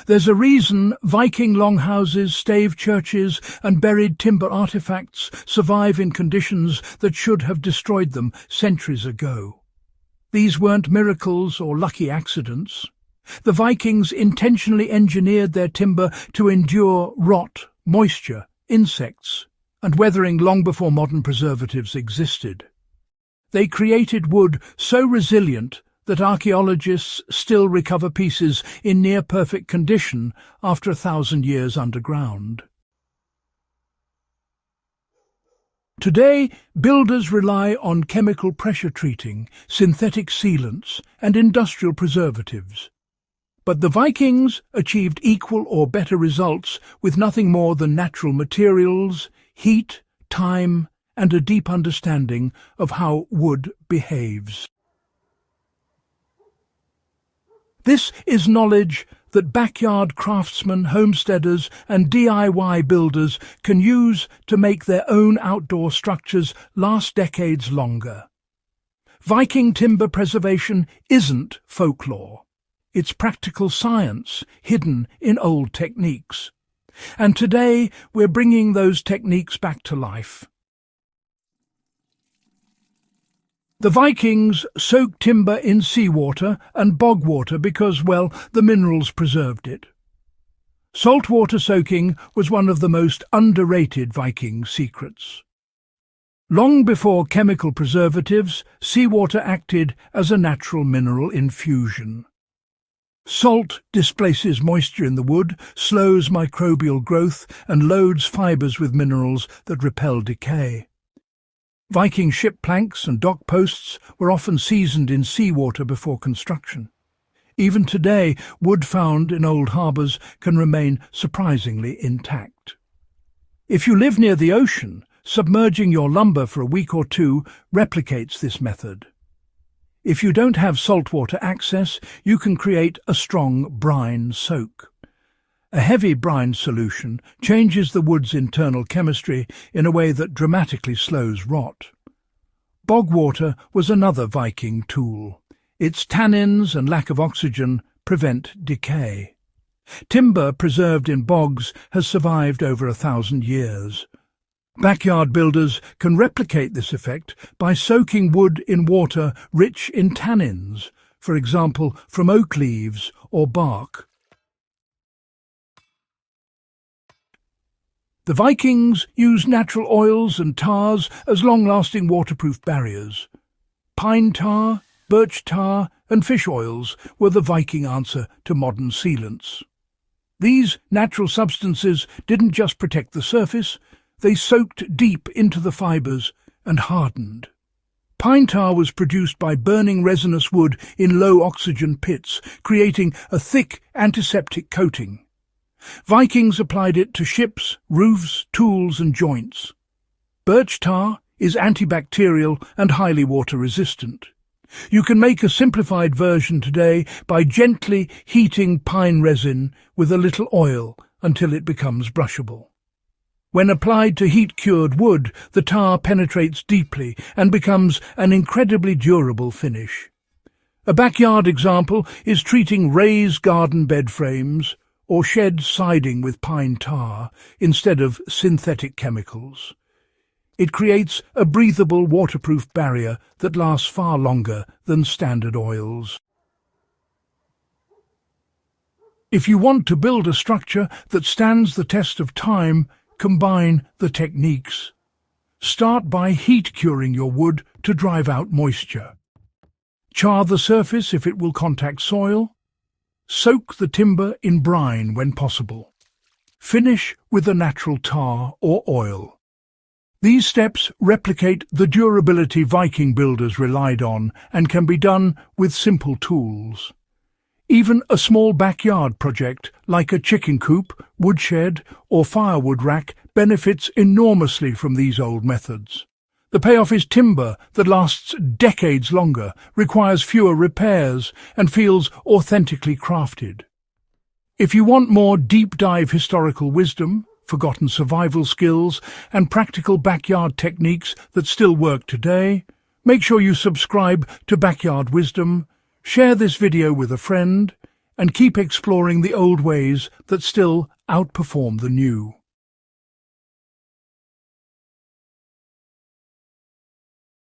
There's a reason Viking longhouses, stave churches, and buried timber artifacts survive in conditions that should have destroyed them centuries ago. These weren't miracles or lucky accidents. The Vikings intentionally engineered their timber to endure rot, moisture, insects, and weathering long before modern preservatives existed. They created wood so resilient that archaeologists still recover pieces in near-perfect condition after 1,000 years underground. Today, builders rely on chemical pressure treating, synthetic sealants, and industrial preservatives. But the Vikings achieved equal or better results with nothing more than natural materials, heat, time, and a deep understanding of how wood behaves. This is knowledge that backyard craftsmen, homesteaders, and DIY builders can use to make their own outdoor structures last decades longer. Viking timber preservation isn't folklore. It's practical science hidden in old techniques. And today we're bringing those techniques back to life. The Vikings soaked timber in seawater and bog water because, well, the minerals preserved it. Saltwater soaking was one of the most underrated Viking secrets. Long before chemical preservatives, seawater acted as a natural mineral infusion. Salt displaces moisture in the wood, slows microbial growth, and loads fibres with minerals that repel decay. Viking ship planks and dock posts were often seasoned in seawater before construction. Even today, wood found in old harbours can remain surprisingly intact. If you live near the ocean, submerging your lumber for a week or two replicates this method. If you don't have saltwater access, you can create a strong brine soak. A heavy brine solution changes the wood's internal chemistry in a way that dramatically slows rot. Bog water was another Viking tool. Its tannins and lack of oxygen prevent decay. Timber preserved in bogs has survived over 1,000 years. Backyard builders can replicate this effect by soaking wood in water rich in tannins, for example from oak leaves or bark. The Vikings used natural oils and tars as long-lasting waterproof barriers. Pine tar, birch tar, and fish oils were the Viking answer to modern sealants. These natural substances didn't just protect the surface, they soaked deep into the fibres and hardened. Pine tar was produced by burning resinous wood in low-oxygen pits, creating a thick antiseptic coating. Vikings applied it to ships, roofs, tools and joints. Birch tar is antibacterial and highly water-resistant. You can make a simplified version today by gently heating pine resin with a little oil until it becomes brushable. When applied to heat-cured wood, the tar penetrates deeply and becomes an incredibly durable finish. A backyard example is treating raised garden bed frames or shed siding with pine tar instead of synthetic chemicals. It creates a breathable, waterproof barrier that lasts far longer than standard oils. If you want to build a structure that stands the test of time, combine the techniques. Start by heat-curing your wood to drive out moisture. Char the surface if it will contact soil. Soak the timber in brine when possible. Finish with a natural tar or oil. These steps replicate the durability Viking builders relied on and can be done with simple tools. Even a small backyard project like a chicken coop, woodshed or firewood rack benefits enormously from these old methods. The payoff is timber that lasts decades longer, requires fewer repairs, and feels authentically crafted. If you want more deep-dive historical wisdom, forgotten survival skills, and practical backyard techniques that still work today, make sure you subscribe to Backyard Wisdom, share this video with a friend, and keep exploring the old ways that still outperform the new.